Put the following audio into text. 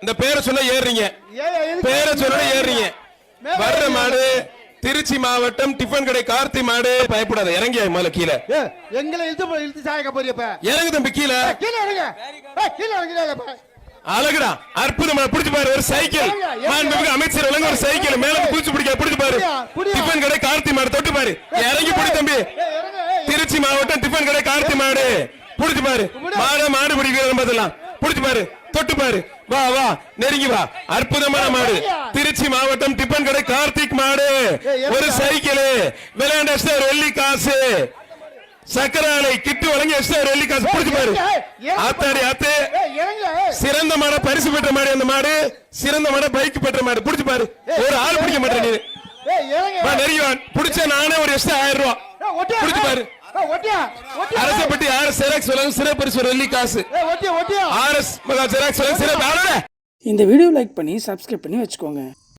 இந்த பேரை சொல்ல ஏறுறீங்க, பேரை சொல்ல ஏறுறீங்க. வர்ற மாடு திருச்சி மாவட்டம் டிஃபன் கடை கார்த்தி மாடு. பயப்படாத, இறங்கியா மேல கீழே. எங்களை இழுத்து சாயக்க போறியப்ப. இறங்கு தம்பி கீழே. கீழே இறங்க, கீழே இறங்க. அழகுடா, அற்புதமா பிடிச்சு பாரு. ஒரு சைக்கிள், மாண்புமிகு அமைச்சர் வழங்க ஒரு சைக்கிள் மேல பிடிச்சு பிடிச்சு பாரு. டிஃபன் கடை கார்த்தி மாடு தொட்டு பாரு. இறங்கி பிடி தம்பி. திருச்சி மாவட்டம் டிஃபன் கடை கார்த்தி மாடு பிடிச்சு பாரு. மாடு பிடிக்கிறது பார்த்தலாம். பிடிச்சு பாரு, தொட்டு பாரு. வா வா, நெருங்கி வா. அற்புதமான மாடு. திருச்சி மாவட்டம் டிஃபன் கடை கார்த்திக் மாடு. ஒரு சைக்கிள் விளையாண்ட வெள்ளி காசு. சக்கராலை கிட்டு வழங்கி வெள்ளி காசு. பிடிச்சு பாரு. ஆத்தாடி ஆத்து. சிறந்த மாட பரிசு பெற்ற மாடு அந்த மாடு. சிறந்த மாட பைக் பெற்ற மாடு. பிடிச்சு பாரு. ஒரு ஆள் பிடிக்க மாட்டேன் நீ. நெருங்கி பிடிச்ச நானே ஒரு எக்ஸ்ட்ரா 1000 ரூபாய். பிடிச்சு பாரு. அரசப்பட்டி ஆர்எஸ் ஜெராக்ஸ் வழங்கும் சிறப்பு வெள்ளி காசு. ஆர்எஸ் ஜெராக்ஸ் வழங்கும் சிறப்பு. இந்த வீடியோ லைக் பண்ணி சப்ஸ்கிரைப் பண்ணி வச்சுக்கோங்க.